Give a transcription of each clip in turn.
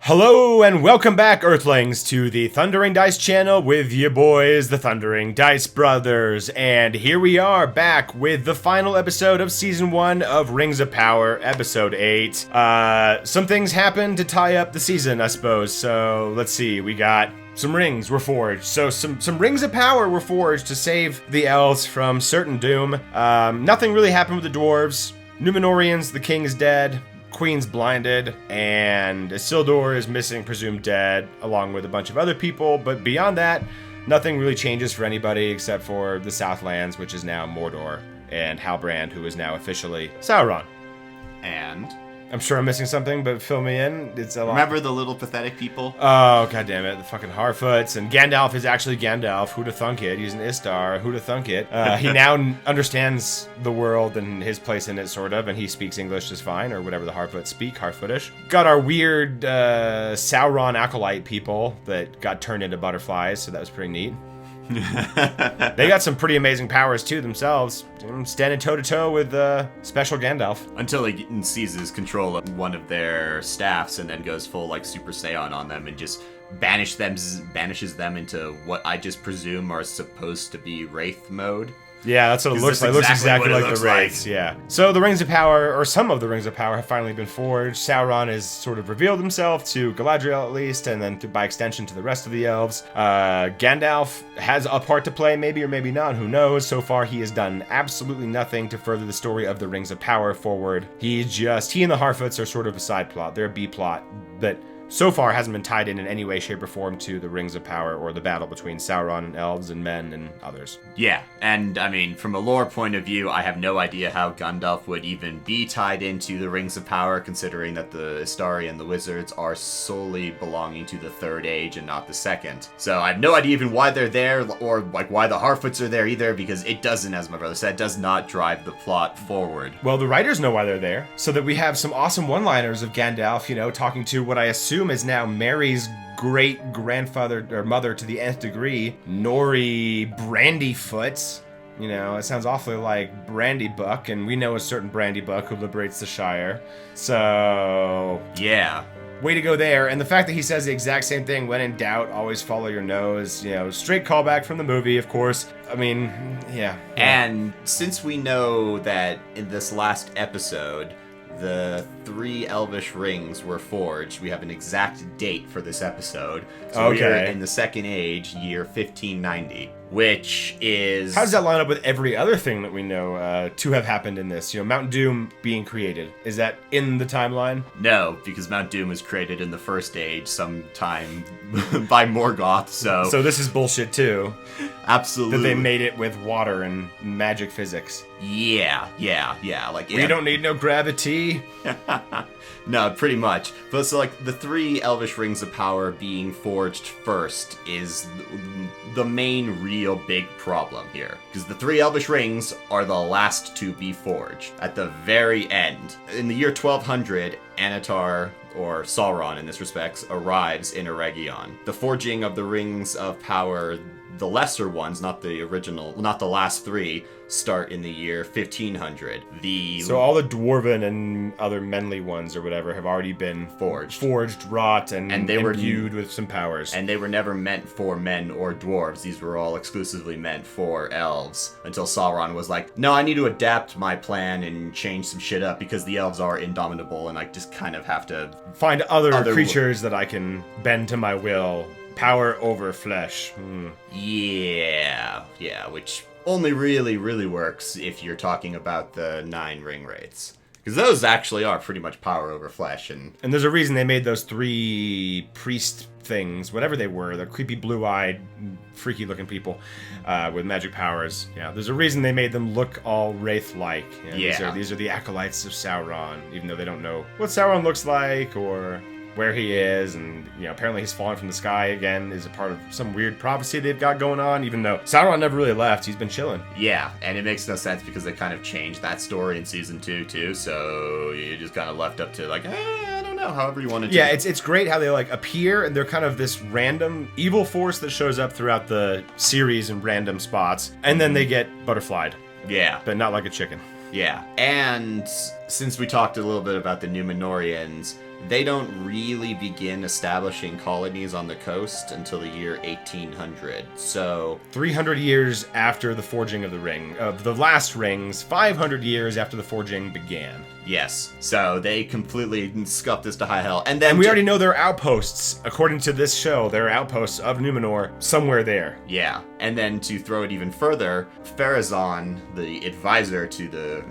Hello and welcome back, Earthlings, to the Thundering Dice channel with your boys, the Thundering Dice Brothers. And here we are back with the final episode of Season 1 of Rings of Power, Episode 8. Some things happened to tie up the season, I suppose. So, let's see, we got some rings were forged. So some rings of power were forged to save the elves from certain doom. Nothing really happened with the dwarves. Númenóreans, the king is dead. Queen's blinded, and Isildur is missing, presumed dead, along with a bunch of other people. But beyond that, nothing really changes for anybody except for the Southlands, which is now Mordor, and Halbrand, who is now officially Sauron. And I'm sure I'm missing something, but fill me in. It's a lot. Remember the little pathetic people? Oh, goddammit, the fucking Harfoots. And Gandalf is actually Gandalf. Who'da thunk it? He's an Istar. Who'da thunk it? He now understands the world and his place in it, sort of, and he speaks English just fine, or whatever the Harfoots speak, Harfootish. Got our weird Sauron acolyte people that got turned into butterflies, so that was pretty neat. They got some pretty amazing powers too themselves, standing toe-to-toe with special Gandalf. Until he seizes control of one of their staffs and then goes full like Super Saiyan on them and just banishes them into what I just presume are supposed to be Wraith mode. Yeah, that's what it looks like. It looks exactly like the Wraiths, like. Yeah. So the Rings of Power, or some of the Rings of Power, have finally been forged. Sauron has sort of revealed himself to Galadriel, at least, and then by extension to the rest of the elves. Gandalf has a part to play, maybe or maybe not, who knows. So far, he has done absolutely nothing to further the story of the Rings of Power forward. He and the Harfoots are sort of a side plot. They're a B plot, but so far hasn't been tied in any way, shape, or form to the Rings of Power or the battle between Sauron and elves and men and others. Yeah, and I mean, from a lore point of view, I have no idea how Gandalf would even be tied into the Rings of Power, considering that the Istari and the wizards are solely belonging to the Third Age and not the Second. So I have no idea even why they're there, or like why the Harfoots are there either, because it doesn't, as my brother said, does not drive the plot forward. Well, the writers know why they're there, so that we have some awesome one-liners of Gandalf, talking to what I assume is now Merry's great-grandfather or mother to the nth degree, Nori Brandyfoot. It sounds awfully like Brandybuck, and we know a certain Brandybuck who liberates the Shire. So, yeah. Way to go there. And the fact that he says the exact same thing, when in doubt, always follow your nose. Straight callback from the movie, of course. I mean, yeah. And since we know that in this last episode, the 3 elvish rings were forged, we have an exact date for this episode. So okay. We're in the Second Age, year 1590, which is... How does that line up with every other thing that we know to have happened in this? Mount Doom being created. Is that in the timeline? No, because Mount Doom was created in the First Age sometime by Morgoth, so... So this is bullshit too. Absolutely. That they made it with water and magic physics. Yeah. We don't need no gravity. No, pretty much. But so, the 3 elvish rings of power being forged first is the main real big problem here. Because the 3 elvish rings are the last to be forged. At the very end. In the year 1200, Anatar, or Sauron in this respect, arrives in Eregion. The forging of the rings of power, the lesser ones, not the last 3, start in the year 1500. So all the dwarven and other menly ones or whatever have already been forged, wrought, and they were imbued with some powers. And they were never meant for men or dwarves. These were all exclusively meant for elves. Until Sauron was like, no, I need to adapt my plan and change some shit up because the elves are indomitable and I just kind of have to find other creatures that I can bend to my will. Power over flesh. Yeah, which only really works if you're talking about the 9 ring wraiths. Because those actually are pretty much power over flesh. And there's a reason they made those 3 priest things, whatever they were, the creepy blue-eyed, freaky-looking people with magic powers. Yeah, there's a reason they made them look all wraith-like. These are the acolytes of Sauron, even though they don't know what Sauron looks like or where he is, and apparently he's fallen from the sky again is a part of some weird prophecy they've got going on, even though Sauron never really left. He's been chilling. Yeah, and it makes no sense because they kind of changed that story in season 2 too, so you just kind of left up to I don't know, however you want to do it. Yeah, it's great how they appear and they're kind of this random evil force that shows up throughout the series in random spots, and then they get butterflied. Yeah. But not like a chicken. Yeah, and since we talked a little bit about the Númenóreans, They don't really begin establishing colonies on the coast until the year 1800. So 300 years after the forging of the ring, of the last rings, 500 years after the forging began. yes, so they completely scuffed this to high hell. And then We already know there are outposts, according to this show, there are outposts of Numenor somewhere there. Yeah, and then to throw it even further, Pharazôn, the advisor to the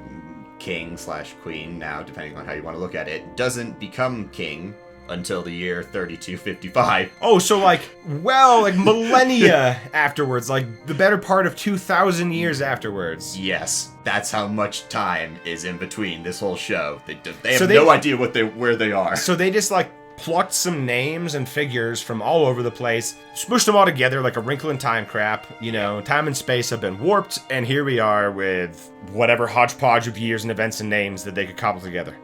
king/queen, now depending on how you want to look at it, doesn't become king until the year 3255. Oh, so like millennia afterwards, like the better part of 2,000 years afterwards. Yes, that's how much time is in between this whole show. They have they- no idea where they are. So they just like plucked some names and figures from all over the place, smushed them all together like a wrinkle in time crap. You know, time and space have been warped, and here we are with whatever hodgepodge of years and events and names that they could cobble together.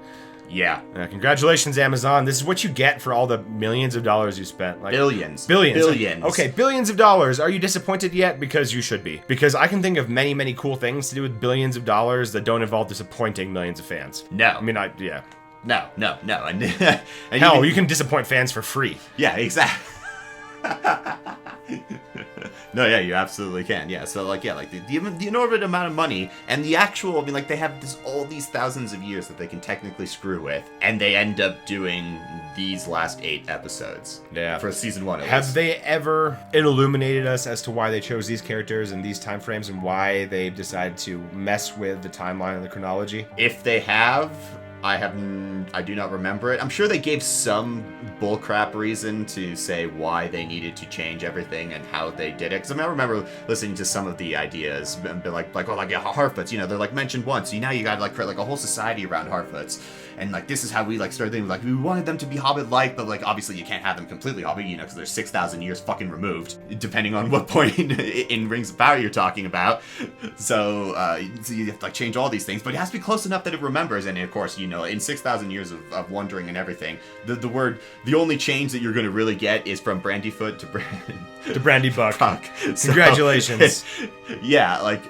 Yeah. Congratulations, Amazon. This is what you get for all the millions of dollars you spent. Like Billions. Billions. Okay, billions of dollars. Are you disappointed yet? Because you should be. Because I can think of many, many cool things to do with billions of dollars that don't involve disappointing millions of fans. No. I mean, yeah. No. And Hell, you can disappoint fans for free. Yeah, exactly. No, yeah, you absolutely can. Yeah, so like the enormous amount of money and the actual, I mean, like they have all these thousands of years that they can technically screw with, and they end up doing these last 8 episodes. Yeah. For season 1. Have they ever illuminated us as to why they chose these characters and these time frames and why they decided to mess with the timeline and the chronology? If they have, I do not remember it. I'm sure they gave some bullcrap reason to say why they needed to change everything and how they did it. Because I mean, I remember listening to some of the ideas and be like Harfoots, they're like mentioned once. So now you gotta like create like a whole society around Harfoots. And like this is how we like started thinking, like we wanted them to be Hobbit-like, but like obviously you can't have them completely Hobbit, because they're 6,000 years fucking removed, depending on what point in Rings of Power you're talking about. So you have to like change all these things, but it has to be close enough that it remembers. And of course, in 6,000 years of wandering and everything, the only change that you're going to really get is from Brandyfoot to Brandy Buck. So, Congratulations. Yeah, like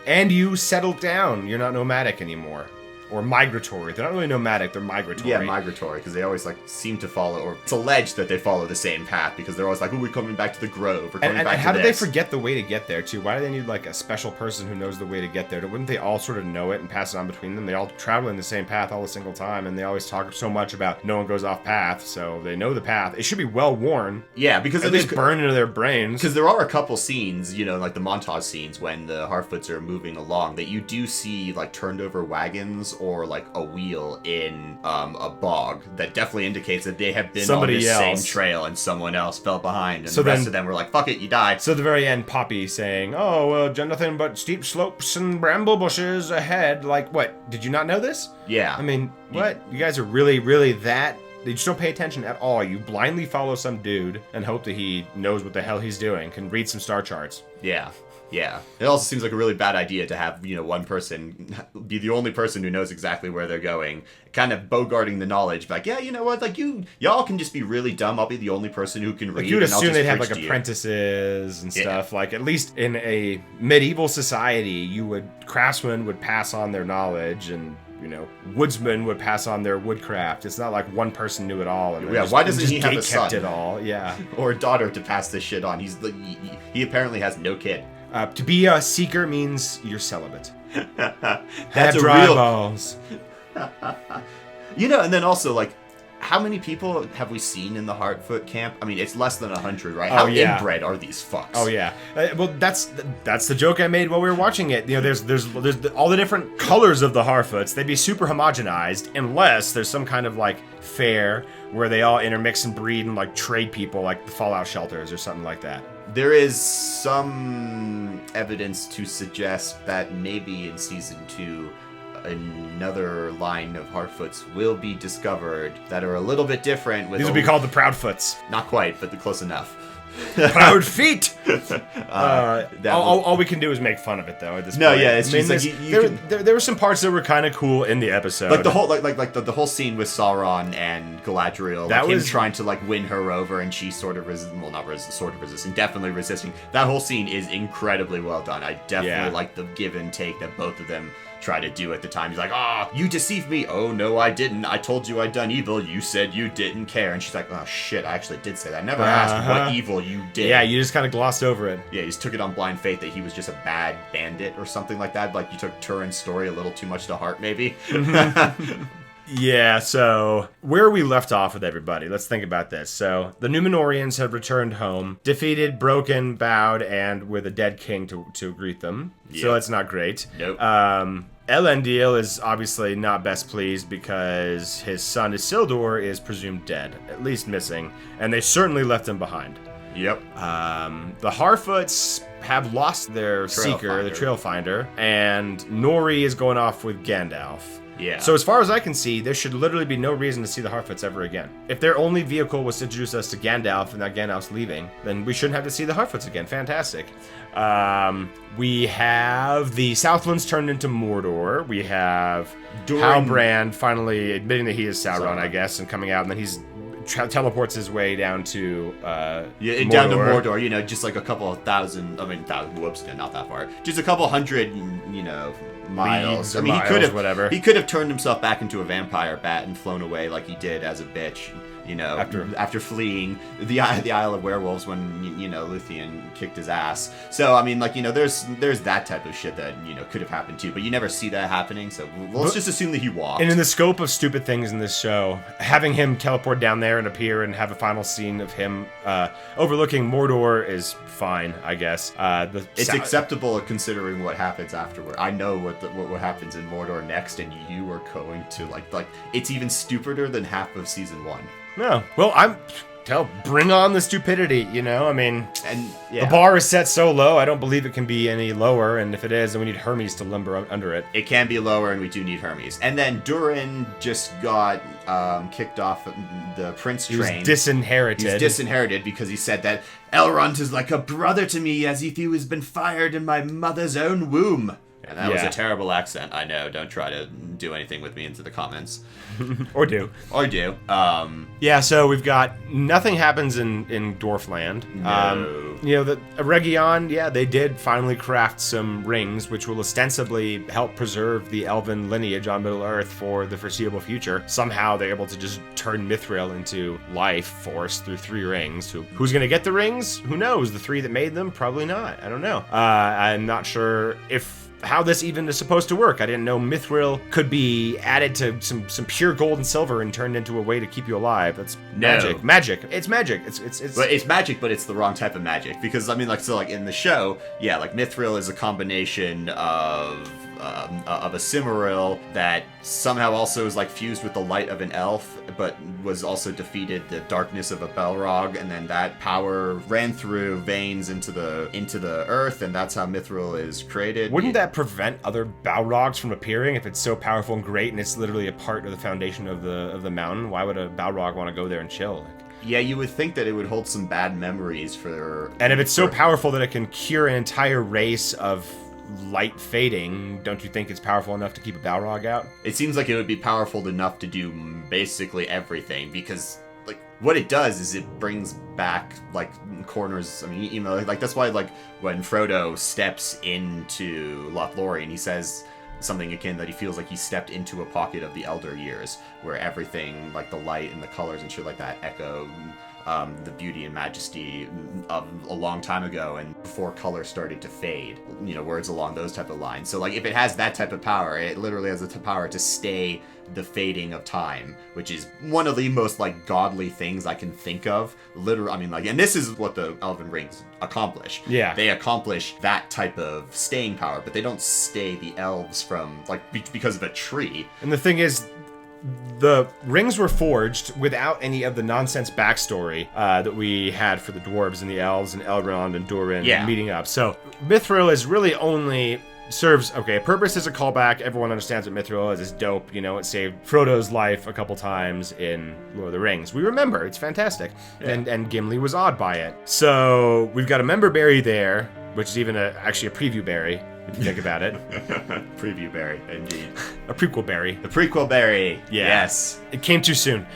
And you settled down. You're not nomadic anymore. Or migratory. They're not really nomadic, they're migratory. Yeah, migratory, because they always like seem to follow, or it's alleged that they follow the same path, because they're always like, oh, we're coming back to the Grove, we're coming back to how this. do they forget the way to get there, too? Why do they need like a special person who knows the way to get there? Wouldn't they all sort of know it and pass it on between them? They all travel in the same path all a single time, and they always talk so much about no one goes off path, so they know the path. It should be well worn. Yeah, because at least burn into their brains. Because there are a couple scenes, like the montage scenes when the Harfoots are moving along, that you do see like turned over wagons or like a wheel in a bog that definitely indicates that they have been on this same trail and someone else fell behind, and so the rest of them were like, fuck it, you died. So at the very end, Poppy saying, oh, well, nothing but steep slopes and bramble bushes ahead. Like, what? Did you not know this? Yeah. I mean, what? You guys are really, really that... You just don't pay attention at all. You blindly follow some dude and hope that he knows what the hell he's doing, can read some star charts. Yeah. Yeah. It also seems like a really bad idea to have, one person be the only person who knows exactly where they're going, kind of bogarting the knowledge. Like, yeah, you know what? Like, y'all can just be really dumb. I'll be the only person who can read. Like, you'd assume they'd have, like, apprentices and stuff. Like, at least in a medieval society, craftsmen would pass on their knowledge, and woodsmen would pass on their woodcraft. It's not like one person knew it all. And why doesn't he have a son? It all, yeah. Or a daughter to pass this shit on? He apparently has no kid. To be a seeker means you're celibate. That's dry balls. And then also, like, how many people have we seen in the Harfoot camp? I mean, it's less than 100, right? How inbred are these fucks? Oh yeah. Well, that's the joke I made while we were watching it. There's all the different colors of the Harfoots. They'd be super homogenized unless there's some kind of like fair where they all intermix and breed and like trade people, like the Fallout shelters or something like that. There is some evidence to suggest that maybe in season 2, another line of Harfoots will be discovered that are a little bit different. These will be called the Proudfoots. Not quite, but close enough. Proud feet. All we can do is make fun of it, though. At this point, it's just like there were some parts that were kind of cool in the episode, like the whole the whole scene with Sauron and Galadriel. That was him trying to like win her over, and she sort of resisting, definitely resisting. That whole scene is incredibly well done. I definitely like the give and take that both of them try to do at the time. He's like, you deceived me. Oh, no, I didn't. I told you I'd done evil. You said you didn't care. And she's like, oh, shit, I actually did say that. I never asked what evil you did. Yeah, you just kind of glossed over it. Yeah, you just took it on blind faith that he was just a bad bandit or something like that. Like, you took Turin's story a little too much to heart, maybe. Yeah, so where we left off with everybody, let's think about this. So the Numenorians have returned home, defeated, broken, bowed, and with a dead king to greet them. Yep. So that's not great. Nope. Elendil is obviously not best pleased because his son Isildur is presumed dead, at least missing, and they certainly left him behind. Yep. The Harfoots have lost their seeker, the trail finder, and Nori is going off with Gandalf. Yeah. So as far as I can see, there should literally be no reason to see the Harfoots ever again. If their only vehicle was to introduce us to Gandalf and that Gandalf's leaving, then we shouldn't have to see the Harfoots again. Fantastic. We have the Southlands turned into Mordor. We have Halbrand finally admitting that he is Sauron, I guess, and coming out, and then he's teleports his way down to Mordor. Down to Mordor, just like a couple of thousand, whoops, not that far. Just a couple hundred, miles. He could have turned himself back into a vampire bat and flown away like he did as a bitch, after fleeing the Isle of Werewolves when, Luthien kicked his ass. So, there's that type of shit that, could have happened too, but you never see that happening, so let's just assume that he walked. And in the scope of stupid things in this show, having him teleport down there and appear and have a final scene of him overlooking Mordor is fine, I guess. It's acceptable considering what happens afterward. I know what happens in Mordor next, and you are going to, like it's even stupider than half of Season 1. No. Well, bring on the stupidity, And the bar is set so low, I don't believe it can be any lower, and if it is, then we need Hermes to limber under it. It can be lower, and we do need Hermes. And then Durin just got kicked off the prince train. He was disinherited. He's disinherited because he said that Elrond is like a brother to me, as if he was been fired in my mother's own womb. And that was a terrible accent. I know. Don't try to do anything with me into the comments. Or do. So we've got nothing happens in Dwarfland. No. The Region, they did finally craft some rings, which will ostensibly help preserve the elven lineage on Middle-earth for the foreseeable future. Somehow they're able to just turn Mithril into life force through 3 rings. Who's going to get the rings? Who knows? The 3 that made them? Probably not. I don't know. I'm not sure how this even is supposed to work. I didn't know Mithril could be added to some pure gold and silver and turned into a way to keep you alive. That's magic. No. Magic. It's magic. It's But it's magic, but it's the wrong type of magic. Because, in the show, Mithril is a combination of a Cimmeril that somehow also is fused with the light of an elf, but was also defeated the darkness of a Balrog, and then that power ran through veins into the earth, and that's how Mithril is created. Wouldn't that prevent other Balrogs from appearing if it's so powerful and great, and it's literally a part of the foundation of the mountain? Why would a Balrog want to go there and chill? Yeah, you would think that it would hold some bad memories for... And if it's so powerful that it can cure an entire race of light fading, don't you think it's powerful enough to keep a Balrog out? It seems like it would be powerful enough to do basically everything, because what it does is it brings back corners. That's why when Frodo steps into Lothlorien, he says something akin that he feels like he stepped into a pocket of the Elder Years, where everything the light and the colors and shit like that echo the beauty and majesty of a long time ago, and before color started to fade, words along those type of lines. So if it has that type of power, it literally has the power to stay the fading of time, which is one of the most godly things I can think of. Literally, and this is what the Elven Rings accomplish. Yeah. They accomplish that type of staying power, but they don't stay the elves from because of a tree. And the thing is, the rings were forged without any of the nonsense backstory that we had for the dwarves and the elves and Elrond and Durin meeting up. So Mithril is really only serves a purpose as a callback. Everyone understands what Mithril is. It's dope. It saved Frodo's life a couple times in Lord of the Rings. We remember. It's fantastic. Yeah. And Gimli was awed by it. So we've got a member berry there, which is even actually a preview berry, if you think about it. Preview berry, indeed. A prequel berry. The prequel berry. Yeah. Yes. It came too soon.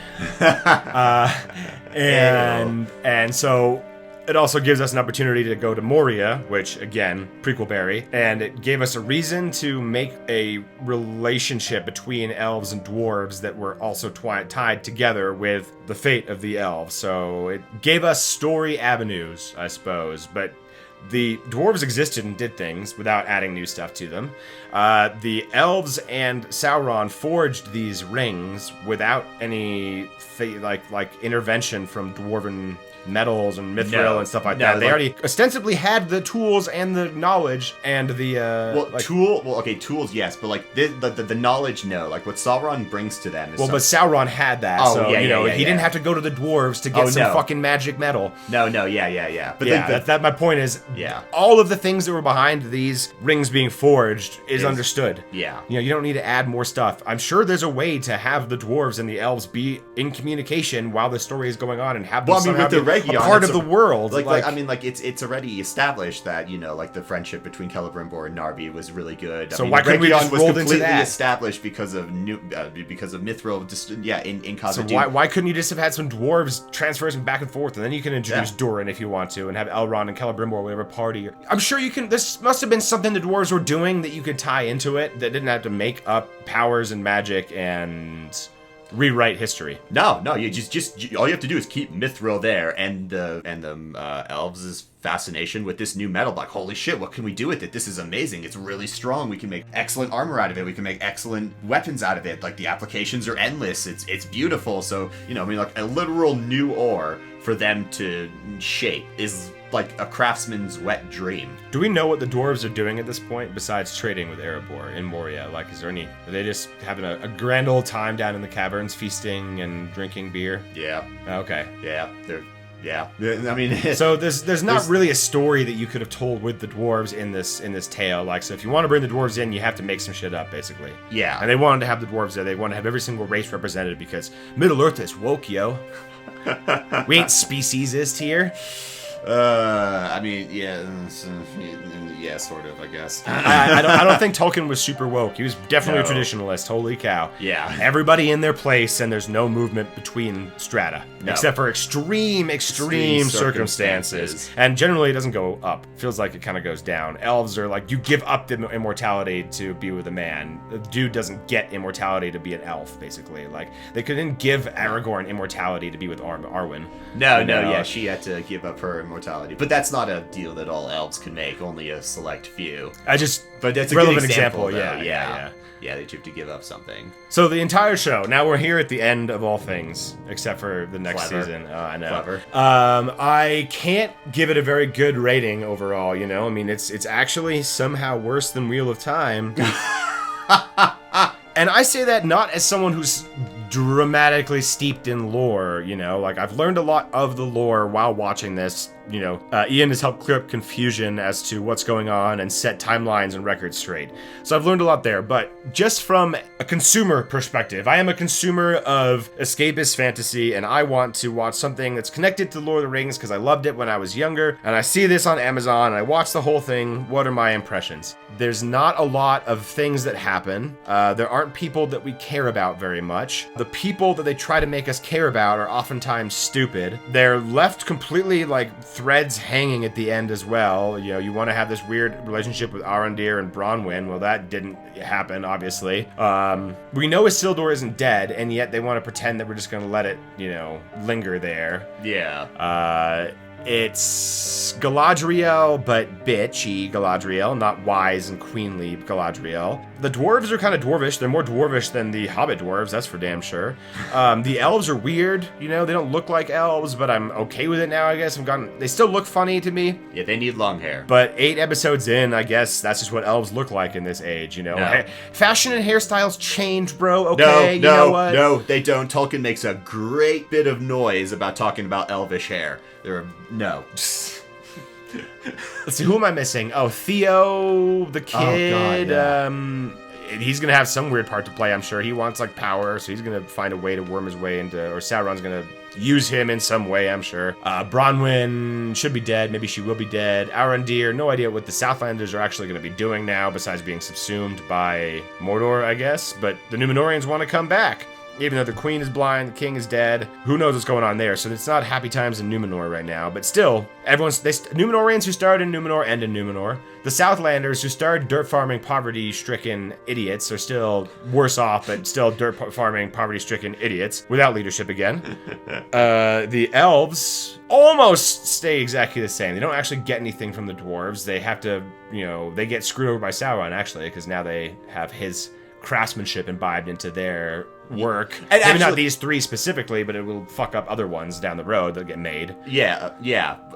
And so It also gives us an opportunity to go to Moria, which, again, prequel berry, and it gave us a reason to make a relationship between elves and dwarves that were also tied together with the fate of the elves. So it gave us story avenues, I suppose, but the dwarves existed and did things without adding new stuff to them. The elves and Sauron forged these rings without any intervention from dwarven metals and mithril and stuff like that. They already ostensibly had the tools and the knowledge and the tools yes, but like the knowledge no. Like what Sauron brings to them is but Sauron had that. He didn't have to go to the dwarves to get some fucking magic metal. But that my point is all of the things that were behind these rings being forged is understood. Yeah. You don't need to add more stuff. I'm sure there's a way to have the dwarves and the elves be in communication while the story is going on and have them a part of the world. It's already established that, the friendship between Celebrimbor and Narvi was really good. So why couldn't we just roll into that? Established because of Mithril, in Khazad-dûm. So why couldn't you just have had some dwarves transversing back and forth, and then you can introduce Durin if you want to, and have Elrond and Celebrimbor whatever party. I'm sure you can. This must have been something the dwarves were doing that you could tie into it that didn't have to make up powers and magic and rewrite history. No, you just all you have to do is keep Mithril there, and the elves' fascination with this new metal. Like, holy shit, what can we do with it? This is amazing. It's really strong. We can make excellent armor out of it. We can make excellent weapons out of it. Like, the applications are endless. It's beautiful. So, a literal new ore for them to shape is like a craftsman's wet dream. Do we know what the dwarves are doing at this point besides trading with Erebor in Moria? Are they just having a grand old time down in the caverns, feasting and drinking beer? Yeah. Okay. Yeah. So there's not really a story that you could have told with the dwarves in this tale. So if you want to bring the dwarves in, you have to make some shit up, basically. Yeah. And they wanted to have the dwarves there. They wanted to have every single race represented because Middle Earth is woke, yo. We ain't speciesist here. Sort of, I guess. I don't think Tolkien was super woke. He was definitely a traditionalist. Holy cow. Yeah. Everybody in their place, and there's no movement between strata. No. Except for extreme circumstances. And generally, it doesn't go up. Feels like it kind of goes down. Elves are like, you give up the immortality to be with a man. The dude doesn't get immortality to be an elf, basically. Like, they couldn't give Aragorn immortality to be with Arwen. No, she had to give up her immortality. But that's not a deal that all elves can make, only a select few. But that's a relevant example. Yeah, they have to give up something. So the entire show, now we're here at the end of all things, except for the next season. I know. Clever. I can't give it a very good rating overall, it's actually somehow worse than Wheel of Time. And I say that not as someone who's dramatically steeped in lore, I've learned a lot of the lore while watching this. Ian has helped clear up confusion as to what's going on and set timelines and records straight. So I've learned a lot there, but just from a consumer perspective, I am a consumer of escapist fantasy, and I want to watch something that's connected to Lord of the Rings because I loved it when I was younger, and I see this on Amazon, and I watch the whole thing. What are my impressions? There's not a lot of things that happen. There aren't people that we care about very much. The people that they try to make us care about are oftentimes stupid. They're left completely threads hanging at the end as well. You want to have this weird relationship with Arondir and Bronwyn. Well, that didn't happen, obviously. We know Isildur isn't dead, and yet they want to pretend that we're just going to let it, linger there. Yeah. It's Galadriel, but bitchy Galadriel, not wise and queenly Galadriel. The dwarves are kind of dwarvish. They're more dwarvish than the Hobbit dwarves, that's for damn sure. The elves are weird, they don't look like elves, but I'm okay with it now, I guess. They still look funny to me. Yeah, they need long hair. But 8 episodes in, I guess that's just what elves look like in this age, No. Fashion and hairstyles change, bro, okay? No, they don't. Tolkien makes a great bit of noise about talking about elvish hair. No. Let's see, who am I missing? Oh, Theo, the kid. Oh, God, yeah. He's gonna have some weird part to play, I'm sure. He wants power, so he's gonna find a way to worm his way into, or Sauron's gonna use him in some way, I'm sure. Bronwyn should be dead. Maybe she will be dead. Arondir, no idea what the Southlanders are actually gonna be doing now, besides being subsumed by Mordor, I guess. But the Númenóreans want to come back. even though the queen is blind, the king is dead. Who knows what's going on there? So it's not happy times in Numenor right now. But still, Numenorians who started in Numenor end in Numenor. The Southlanders who started dirt farming, poverty-stricken idiots are still worse off, but still dirt farming, poverty-stricken idiots without leadership again. The elves almost stay exactly the same. They don't actually get anything from the dwarves. They have to, they get screwed over by Sauron, actually, because now they have his craftsmanship imbibed into their work. And maybe actually, not these 3 specifically, but it will fuck up other ones down the road that get made. Yeah.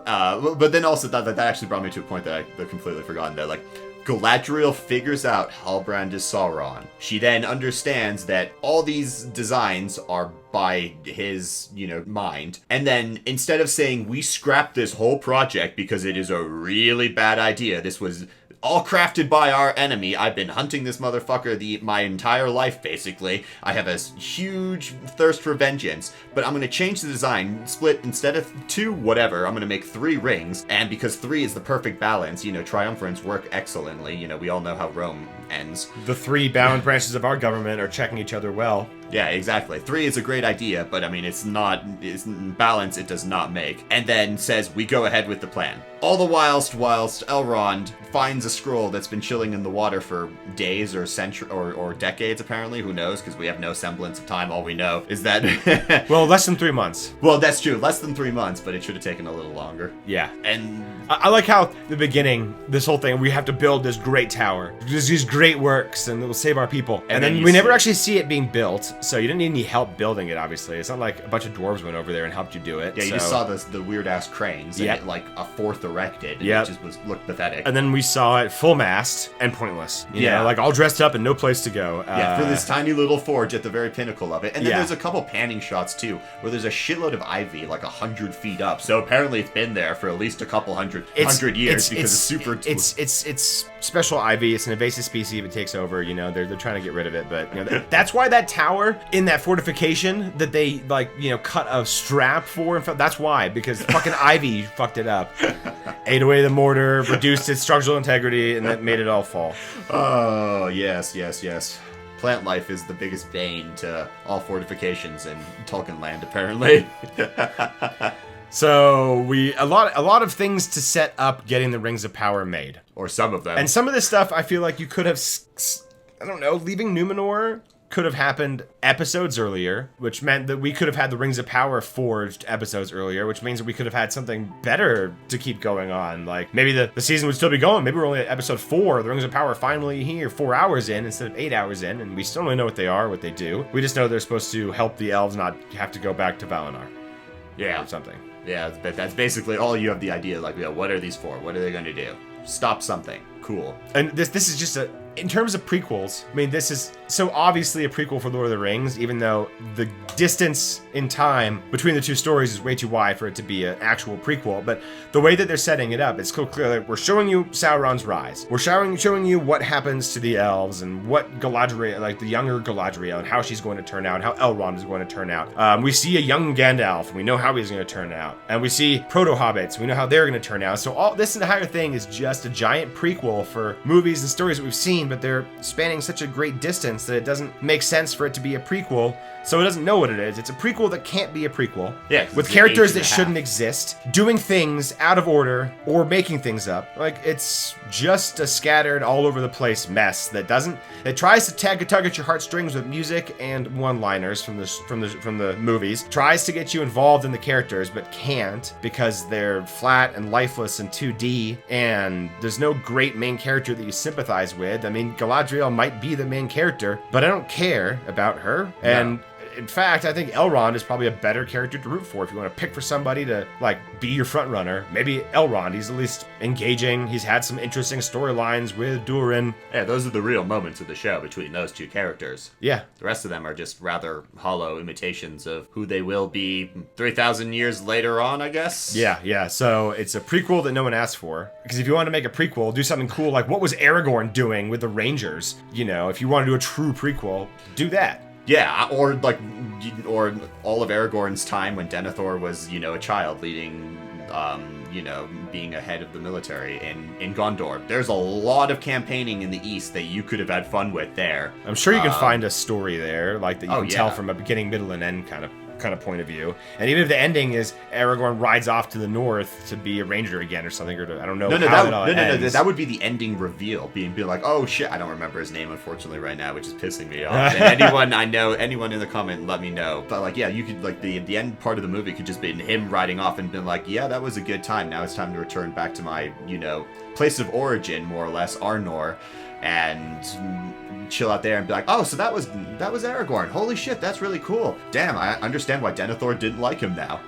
But then also that actually brought me to a point that I completely forgotten that, like, Galadriel figures out Halbrand is Sauron. She then understands that all these designs are by his, mind. And then instead of saying, we scrapped this whole project because it is a really bad idea, this was all crafted by our enemy. I've been hunting this motherfucker my entire life, basically. I have a huge thirst for vengeance, but I'm going to change the design, split instead of 2, whatever, I'm going to make 3 rings, and because 3 is the perfect balance, triumphants work excellently. We all know how Rome ends. The 3 bound branches of our government are checking each other well. Yeah, exactly. 3 is a great idea, but it's balance it does not make. And then says, we go ahead with the plan. All the whilst Elrond finds a scroll that's been chilling in the water for days or or decades, apparently. Who knows? Because we have no semblance of time. All we know is that... well, less than 3 months. Well, that's true. Less than 3 months, but it should have taken a little longer. Yeah. And... I like how the beginning, this whole thing, we have to build this great tower. There's these great works, and it will save our people. And then we never actually see it being built, so you didn't need any help building it, obviously. It's not like a bunch of dwarves went over there and helped you do it. Yeah, you just saw the weird-ass cranes, and it, like, a 4th erected, and it just looked pathetic. And then we saw it full mast and pointless. You know, like all dressed up and no place to go. For this tiny little forge at the very pinnacle of it. And then there's a couple panning shots, too, where there's a shitload of ivy, like 100 feet up. So apparently it's been there for at least a couple hundred years. Because it's super... It's special ivy. It's an invasive species. If it takes over, they're trying to get rid of it. But that's why that tower in that fortification that they cut a strap for. That's why, because fucking ivy fucked it up, ate away the mortar, reduced its structural integrity, and that made it all fall. Oh yes. Plant life is the biggest bane to all fortifications in Tolkien land, apparently. So a lot of things to set up getting the Rings of Power made. Or some of them. And some of this stuff I feel like you could have, leaving Numenor could have happened episodes earlier, which meant that we could have had the Rings of Power forged episodes earlier, which means that we could have had something better to keep going on. Like, maybe the season would still be going. Maybe we're only at episode 4. The Rings of Power are finally here 4 hours in instead of 8 hours in, and we still don't really know what they are, what they do. We just know they're supposed to help the elves not have to go back to Valinor. Yeah. Or something. Yeah, but that's basically all you have the idea, like, what are these for? What are they going to do? Stop something. Cool. And this is just in terms of prequels, I mean, this is so obviously a prequel for Lord of the Rings, even though the distance in time between the 2 stories is way too wide for it to be an actual prequel. But the way that they're setting it up, it's so clear that we're showing you Sauron's rise. We're showing you what happens to the elves and what Galadriel, like the younger Galadriel, and how she's going to turn out, and how Elrond is going to turn out. We see a young Gandalf, and we know how he's going to turn out. And we see proto-hobbits, we know how they're going to turn out. So all this entire thing is just a giant prequel for movies and stories that we've seen, but they're spanning such a great distance that it doesn't make sense for it to be a prequel, so it doesn't know what it is. It's a prequel that can't be a prequel. Yeah, with characters that shouldn't exist, doing things out of order, or making things up. Like, it's just a scattered, all over the place mess that tries to tug at your heartstrings with music and one-liners from the movies. Tries to get you involved in the characters, but can't because they're flat and lifeless and 2D, and there's no great main character that you sympathize with. I mean, Galadriel might be the main character, but I don't care about her. And in fact, I think Elrond is probably a better character to root for if you want to pick for somebody to, like, be your front runner. Maybe Elrond, he's at least engaging. He's had some interesting storylines with Durin. Yeah, those are the real moments of the show between those 2 characters. Yeah. The rest of them are just rather hollow imitations of who they will be 3,000 years later on, I guess. Yeah. So it's a prequel that no one asked for. Because if you want to make a prequel, do something cool like what was Aragorn doing with the Rangers? If you want to do a true prequel, do that. Yeah, or all of Aragorn's time when Denethor was, a child leading being ahead of the military in Gondor. There's a lot of campaigning in the east that you could have had fun with there. I'm sure you can find a story there, like that you can tell yeah. from a beginning, middle, and end kind of point of view. And even if the ending is Aragorn rides off to the north to be a ranger again or something, or I don't know that would be the ending reveal, being like, oh shit, I don't remember his name unfortunately right now, which is pissing me off. And anyone in the comment, let me know. But like, yeah, you could like the end part of the movie could just be him riding off and been like, yeah, that was a good time. Now it's time to return back to my place of origin, more or less, Arnor, and chill out there and be like, oh, so that was Aragorn. Holy shit, that's really cool. Damn, I understand why Denethor didn't like him now.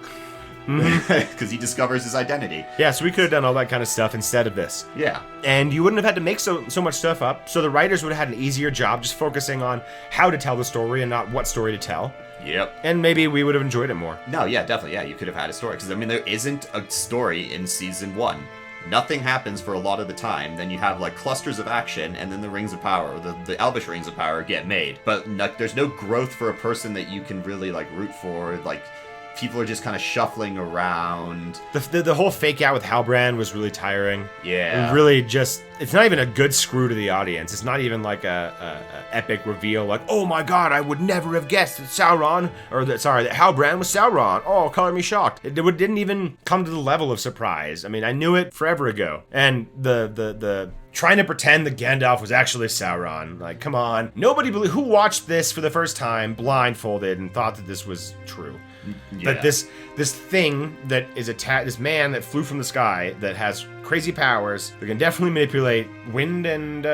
Because he discovers his identity. Yeah, so we could have done all that kind of stuff instead of this. Yeah. And you wouldn't have had to make so much stuff up, so the writers would have had an easier job just focusing on how to tell the story and not what story to tell. Yep. And maybe we would have enjoyed it more. No, yeah, definitely. Yeah, you could have had a story. Because, there isn't a story in Season 1. Nothing happens for a lot of the time. Then you have like clusters of action, and then the Rings of Power, the Elvish Rings of Power, get made. But there's no growth for a person that you can really like root for. Like, people are just kind of shuffling around. The whole fake out with Halbrand was really tiring. Yeah. And really just, it's not even a good screw to the audience. It's not even like a epic reveal like, oh my god, I would never have guessed that that Halbrand was Sauron. Oh, color me shocked. It didn't even come to the level of surprise. I mean, I knew it forever ago. And the trying to pretend that Gandalf was actually Sauron. Like, come on. Who watched this for the first time blindfolded and thought that this was true? Yeah. That this thing that is this man that flew from the sky that has crazy powers that can definitely manipulate wind and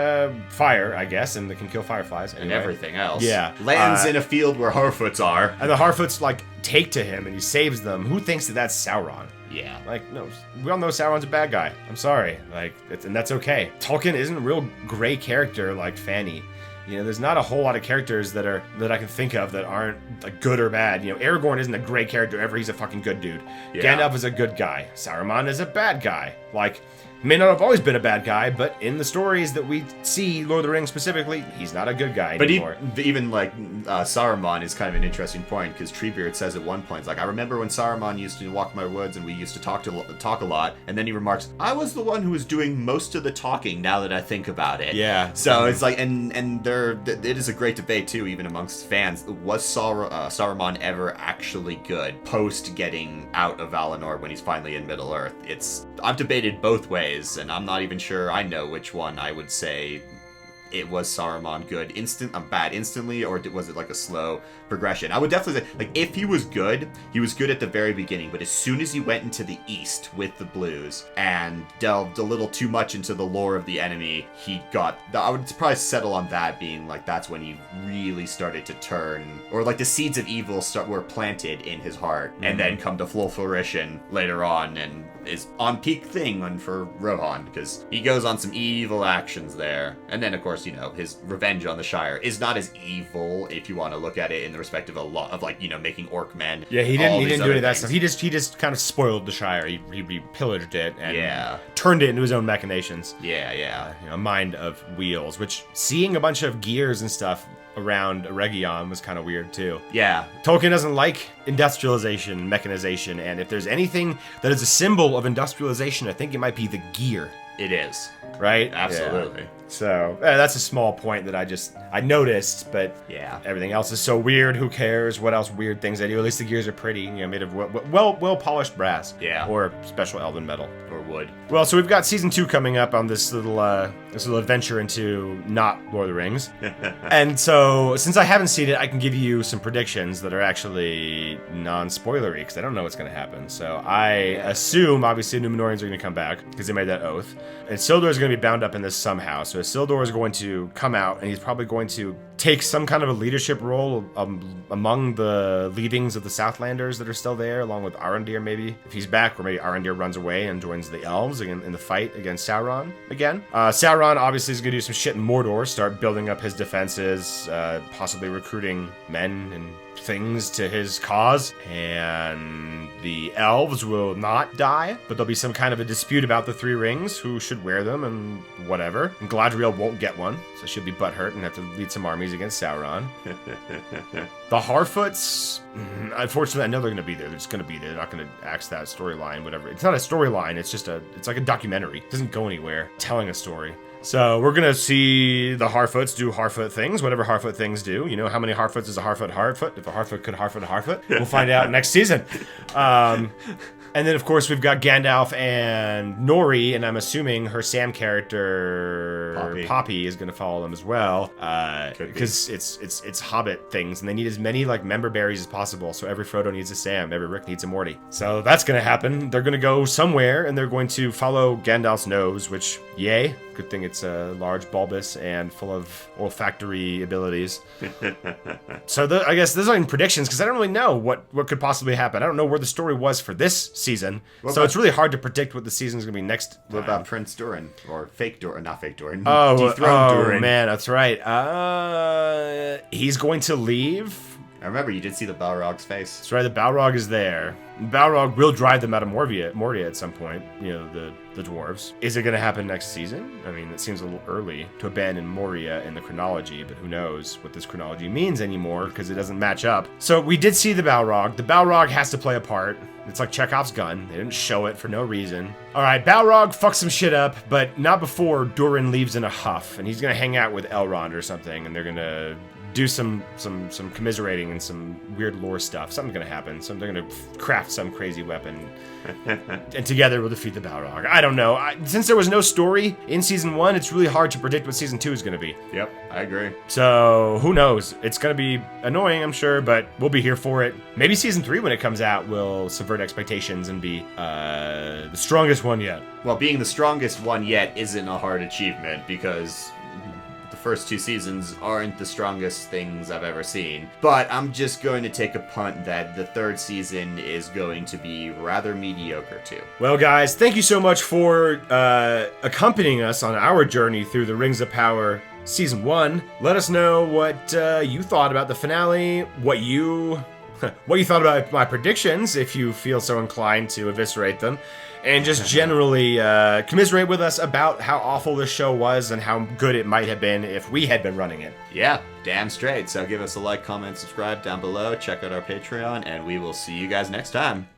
fire, I guess, and that can kill fireflies anyway. And everything else. Yeah, lands in a field where Harfoots are, and the Harfoots like take to him and he saves them. Who thinks that that's Sauron? Yeah. Like, no, we all know Sauron's a bad guy. I'm sorry. Like, and that's okay. Tolkien isn't a real gray character like Fanny. There's not a whole lot of characters that I can think of that aren't like good or bad. Aragorn isn't a gray character ever. He's a fucking good dude. Yeah. Gandalf is a good guy. Saruman is a bad guy. Like, may not have always been a bad guy, but in the stories that we see, Lord of the Rings specifically, he's not a good guy anymore. But even like Saruman is kind of an interesting point, because Treebeard says at one point, it's like, I remember when Saruman used to walk my woods and we used to talk a lot, and then he remarks, I was the one who was doing most of the talking now that I think about it. Yeah. So it's like, and it is a great debate too, even amongst fans. Was Saruman ever actually good post getting out of Valinor when he's finally in Middle Earth? I've debated both ways, and I'm not even sure I know which one I would say it was Saruman good bad instantly, or was it like a slow progression? I would definitely say, like, if he was good at the very beginning, but as soon as he went into the east with the blues and delved a little too much into the lore of the enemy, I would probably settle on that being like, that's when he really started to turn, or like the seeds of evil were planted in his heart, and then come to full fruition later on, and is on peak thing for Rohan, because he goes on some evil actions there. And then, of course, his revenge on the Shire is not as evil if you want to look at it in the respect of a lot of, like, making orc men. Yeah, he didn't do any of that stuff. He just kind of spoiled the Shire. He pillaged it and turned it into his own machinations. Yeah. A mind of wheels, which seeing a bunch of gears and stuff around Eregion was kind of weird too. Yeah. Tolkien doesn't like industrialization, mechanization, and if there's anything that is a symbol of industrialization, I think it might be the gear. It is. Right? Absolutely. Yeah. So, that's a small point that I noticed, but yeah, everything else is so weird. Who cares what else weird things they do? At least the gears are pretty, made of well polished brass. Yeah. Or special elven metal. Or wood. Well, so we've got season 2 coming up on this little adventure into not Lord of the Rings. And so, since I haven't seen it, I can give you some predictions that are actually non-spoilery, because I don't know what's going to happen. So I assume, obviously, Numenorians are going to come back, because they made that oath. And Isildur is going to be bound up in this somehow. So Isildur is going to come out, and he's probably going to take some kind of a leadership role among the leadings of the Southlanders that are still there, along with Arondir, maybe, if he's back, or maybe Arondir runs away and joins the elves in the fight against Sauron again. Sauron obviously is going to do some shit in Mordor, start building up his defenses, possibly recruiting men and things to his cause, and the elves will not die, but there'll be some kind of a dispute about the 3 rings, who should wear them and whatever, and Galadriel won't get one, so she'll be butthurt and have to lead some armies armies against Sauron. The Harfoots, unfortunately, I know they're going to be there. They're just going to be there. They're not going to axe that storyline, whatever. It's not a storyline. It's like a documentary. It doesn't go anywhere. Telling a story. So we're going to see the Harfoots do Harfoot things, whatever Harfoot things do. You know, how many Harfoots is a Harfoot? If a Harfoot could Harfoot a Harfoot, we'll find out next season. And then, of course, we've got Gandalf and Nori, and I'm assuming her Sam character, Poppy is going to follow them as well, because it's Hobbit things, and they need as many like member berries as possible. So every Frodo needs a Sam, every Rick needs a Morty. So that's going to happen. They're going to go somewhere, and they're going to follow Gandalf's nose, which, yay. Good thing it's large, bulbous, and full of olfactory abilities. So I guess those aren't predictions, because I don't really know what could possibly happen. I don't know where the story was for this season, so it's really hard to predict what the season's going to be next. What about Prince Durin? Or fake Durin, not fake Durin. Dethroned Durin. Man, that's right. He's going to leave. I remember you did see the Balrog's face. That's right, the Balrog is there. Balrog will drive them out of Moria at some point, you know, the dwarves. Is it going to happen next season? I mean, it seems a little early to abandon Moria in the chronology, but who knows what this chronology means anymore, because it doesn't match up. So we did see the Balrog. The Balrog has to play a part. It's like Chekhov's gun. They didn't show it for no reason. All right, Balrog fucks some shit up, but not before Durin leaves in a huff, and he's going to hang out with Elrond or something, and they're going to do some commiserating and some weird lore stuff. Something's gonna happen. They're gonna craft some crazy weapon, and together we'll defeat the Balrog. I don't know. Since there was no story in season 1, it's really hard to predict what season 2 is gonna be. Yep, I agree. So who knows? It's gonna be annoying, I'm sure, but we'll be here for it. Maybe season 3, when it comes out, will subvert expectations and be the strongest one yet. Well, being the strongest one yet isn't a hard achievement, because first 2 seasons aren't the strongest things I've ever seen. But I'm just going to take a punt that the 3rd season is going to be rather mediocre too. Well, guys, thank you so much for accompanying us on our journey through the Rings of Power Season 1. Let us know what you thought about the finale, what you thought about my predictions, if you feel so inclined to eviscerate them. And just generally commiserate with us about how awful this show was and how good it might have been if we had been running it. Yeah, damn straight. So give us a like, comment, subscribe down below. Check out our Patreon, and we will see you guys next time.